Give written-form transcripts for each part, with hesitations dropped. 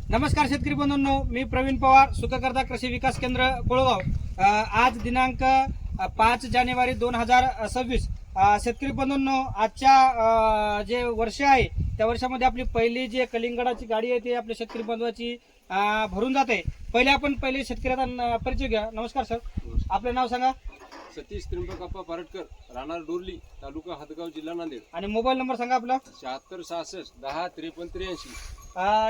नमस्कार शेतकरी बंधूंनो, मी प्रवीण पवार, सुखकर्ता कृषी विकास केंद्र कोळगाव। आज दिनांक 5 जानेवारी 2026। शेतकरी बंधूंनो, आजच्या जे वर्ष आहे त्या वर्षामध्ये आपली पहिली जी कलिंगडाची गाडी आहे ती आपल्या शेतकरी बंधवाची भरून जाते। पहिले शेतकऱ्यांचा परिचय घ्या। नमस्कार सर, आपलं नाव सांगा। सतीश त्र्यंबकप्पा पारटकर, राहणार डोरली, तालुका हदगाव, जिल्हा नांदेड। आणि मोबाईल नंबर सांगा आपला। 76 66 10 53 83।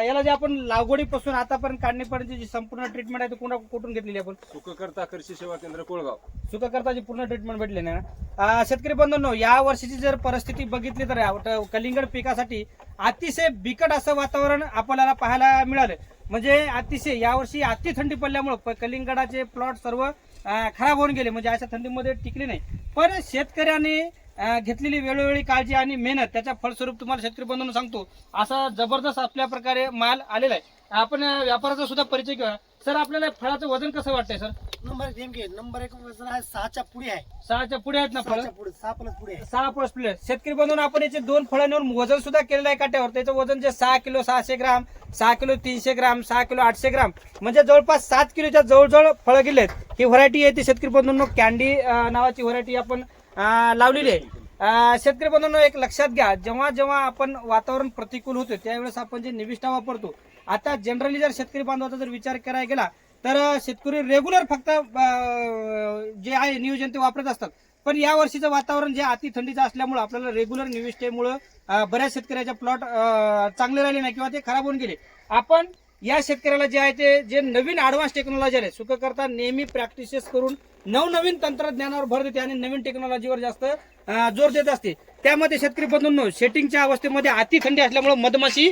याला जे आपण लागवडीपासून आतापर्यंत काढणीपर्यंत जी संपूर्ण ट्रीटमेंट आहे ती कुठून घेतलेली आपण? सुखकर्ता कृषी सेवा केंद्र कोळगाव। सुखकर्ताची पूर्ण ट्रीटमेंट भेटली ना। शेतकरी बंधूंनो, या वर्षीची जर परिस्थिती बघितली तर कलिंगड पिकासाठी अतिशय बिकट असं वातावरण आपल्याला पाहायला मिळालं। म्हणजे अतिशय यावर्षी अति थंडी पडल्यामुळे कलिंगडाचे प्लॉट सर्व खराब होऊन गेले। म्हणजे अशा थंडीमध्ये टिकले नाही, पण शेतकऱ्यांनी घेतलेली वेळोवेळी काळजी आणि मेहनत त्याच्या फलस्वरूप तुम्हाला शेतकरी बंधूंना सांगतो असा जबरदस्त आपल्या प्रकारे माल आलेला आहे। आपण व्यापाराचा सुद्धा परिचय घेऊया। सर, आपल्याला फळाचं वजन कसं वाटतंय सर? नंबर एक वजन आहे 6च्या पुढे आहे। 6च्या पुढे आहेत ना फळ? 6 प्लस पुढे आहे। 6 प्लस पुढे। शेतकरी बंधूंनो, आपण याचे 2 फळं नेऊन वजन सुद्धा केलेलं आहे काट्यावर। त्याचं वजन जे 6 किलो 600 ग्राम, 6 किलो 300 ग्राम, 6 किलो 800 ग्राम, म्हणजे जवळपास 7 किलोच्या जवळजवळ फळं गेले आहेत। ही व्हरायटी आहे ती शेतकरी बंधूंनो कॅन्डी नावाची व्हरायटी आपण लावलेली आहे। शेतकरी बंधूंनो, एक लक्षात घ्या, जेव्हा जेव्हा आपण वातावरण प्रतिकूल होते त्यावेळेस आपण जे निविष्ठा वापरतो, आता जनरली जर शेतकरी बांधवाचा जर विचार करायला गेला तर शेतकरी रेग्युलर फक्त जे आहे नियोजन ते वापरत असतात। पण या वर्षीचं वातावरण जे अति थंडीचं असल्यामुळे आपल्याला रेग्युलर निविष्ठेमुळे बऱ्याच शेतकऱ्याचे प्लॉट चांगले राहिले नाही किंवा ते खराब होऊन गेले। आपण या शेतकऱ्याला जे आहे ते जे नवीन ऍडव्हान्स टेक्नॉलॉजी आहे, सुखकर्ता नेहमी प्रॅक्टिसेस करून नवनवीन तंत्रज्ञानावर भर देते आणि नवीन टेक्नॉलॉजीवर जास्त जोर देत असते। त्यामध्ये शेतकरी बंधूंनो, सेटिंगच्या अवस्थेमध्ये अति थंडी असल्यामुळे मधमाशी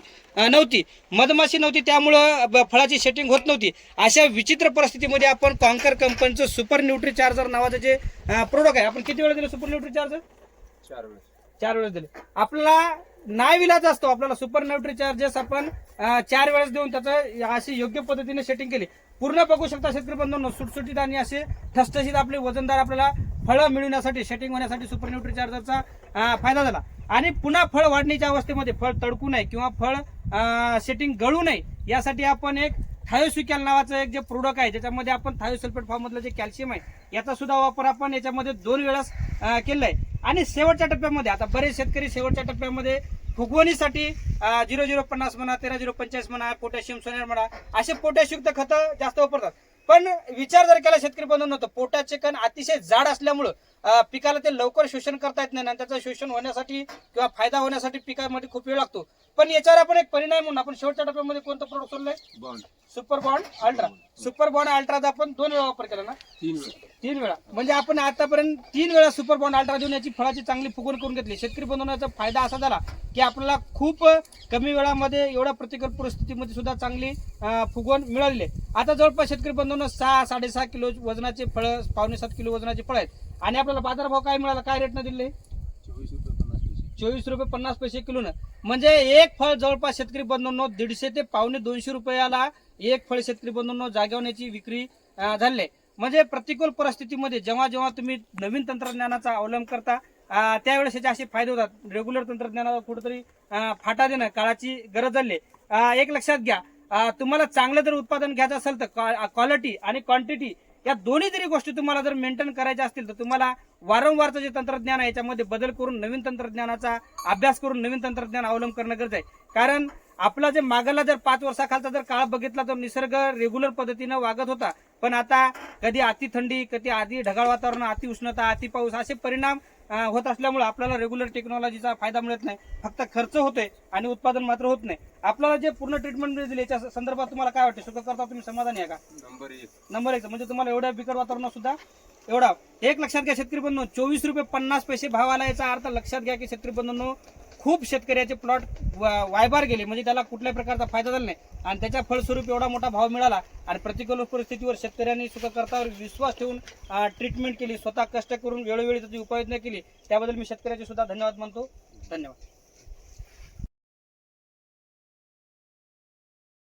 नव्हती, त्यामुळं फळाची सेटिंग होत नव्हती। अशा विचित्र परिस्थितीमध्ये आपण कॉन्कर कंपनीचं सुपर न्यूट्री चार्जर नावाचं जे प्रोडक्ट आहे, आपण किती वेळा दिलं सुपर न्यूट्री चार्जर? 4 वेळेस दिले। आपल्याला नाही विलाज असतो, आपल्याला सुपर न्यूट्री चार्जेस आपण 4 वेळेस देऊन त्याचं अशी योग्य पद्धतीने सेटिंग केली। पूर्ण बघू शकता शेतकरी बंधूंनो, सुटसुटीत आणि असे ठसठशीत आपले वजनदार आपल्याला फळं मिळवण्यासाठी सेटिंग होण्यासाठी सुपर न्यूट्री चार्जरचा फायदा झाला। आणि पुन्हा फळ वाढण्याच्या अवस्थेमध्ये फळ तडकू नये किंवा फळ सेटिंग गळू नये यासाठी आपण एक थायोसिकॅल नावाचं एक जे प्रोडक्ट आहे, ज्याच्यामध्ये आपण थायोसल्फेट फॉर्म मधलं जे कॅल्शियम आहे याचा सुद्धा वापर आपण याच्यामध्ये 2 वेळेस केलेला आहे। आणि शेवटच्या टप्प्यामध्ये आता बरेच शेतकरी शेवटच्या टप्प्यामध्ये फुगवणीसाठी 0050 म्हणा, 13045 म्हणा, पोटॅशियम सोन्यार म्हणा, असे पोटॅशयुक्त खतं जास्त वापरतात। पण विचार जर केला शेतकरी बंधूंनो, तर पोटॅशचे कण अतिशय जाड असल्यामुळं पिकाला ते लवकर शोषण करता येत नाही आणि त्याचं शोषण होण्यासाठी किंवा फायदा होण्यासाठी पिकामध्ये खूप वेळ लागतो। पण याच्यावर आपण एक परिणाम म्हणून आपण शेवटच्या टप्प्यामध्ये कोणतं प्रोडक्ट सोडलंय? Super bond ultra. सुपर बॉन्ड अल्ट्राचा आपण 2 वेळा वापर केला ना? 3 वेळा। म्हणजे आपण आतापर्यंत 3 वेळा सुपर बॉन्ड अल्ट्रा देऊन याची फळाची चांगली फुगवण करून घेतली। शेतकरी बंधूंचा फायदा असा झाला की आपल्याला खूप कमी वेळामध्ये एवढ्या प्रतिकूल परिस्थितीमध्ये सुद्धा चांगली फुगवण मिळालेली आहे। आता जवळपास शेतकरी बंधूंना 6 6.5 किलो वजनाचे फळं, 6.25 किलो वजनाचे फळ आहेत। आणि आपल्याला बाजारभाव काय मिळाला? काय रेटनं दिले? 24 रुपये 50 पैसे किलोनं। म्हणजे एक फळ जवळपास शेतकरी बंधूंनो 150 ते 250 रुपयाला एक फळ शेतकरी बंधूंनो जागेवण्याची विक्री झाली आहे। म्हणजे प्रतिकूल परिस्थितीमध्ये जेव्हा जेव्हा तुम्ही नवीन तंत्रज्ञानाचा अवलंब करता त्यावेळेस याचे असे फायदे होतात। रेग्युलर तंत्रज्ञानाला कुठेतरी फाटा देणं काळाची गरज झाली आहे। एक लक्षात घ्या, तुम्हाला चांगलं जर उत्पादन घ्यायचं असेल तर क्वालिटी आणि क्वांटिटी या दोन्ही जरी गोष्टी तुम्हाला जर मेंटेन करायच्या असतील तर तुम्हाला वारंवारचं जे तंत्रज्ञान आहे याच्यामध्ये बदल करून नवीन तंत्रज्ञानाचा अभ्यास करून नवीन तंत्रज्ञान अवलंब करणं गरज आहे। कारण आपला जे मागला जर 5 वर्षाखालचा जर काळ बघितला तर निसर्ग रेग्युलर पद्धतीनं वागत होता, पण आता कधी अति थंडी, कधी आधी ढगाळ वातावरण, अति उष्णता, अति पाऊस असे परिणाम होत असल्यामुळे आपल्याला रेग्युलर टेक्नॉलॉजीचा फायदा मिळत नाही, फक्त खर्च होतोय आणि उत्पादन मात्र होत नाही। आपल्याला जे पूर्ण ट्रीटमेंट दिली याच्या संदर्भात तुम्हाला काय वाटतं? सुखकर्ता तुम्ही समाधानी आहे का? नंबर 1 म्हणजे तुम्हाला एवढ्या बिकट वातावरणात सुद्धा एवढा एक लक्षात घ्या शेतकरी बंधूंनो, 24 रुपये 50 पैसे भाव आला। याचा अर्थ लक्षात घ्या की शेतकरी बंधूंनो खूप शेतकऱ्याचे प्लॉट वायबार गेले, म्हणजे त्याला कुठल्याही प्रकारचा फायदा झाला नाही आणि त्याच्या फलस्वरूप एवढा मोठा भाव मिळाला। आणि प्रतिकूल परिस्थितीवर शेतकऱ्यांनी सुखकर्तावर विश्वास ठेवून ट्रीटमेंट केली, स्वतः कष्ट करून वेळोवेळी त्याची उपाययोजना केली, त्याबद्दल मी शेतकऱ्याचे सुद्धा धन्यवाद मानतो। धन्यवाद।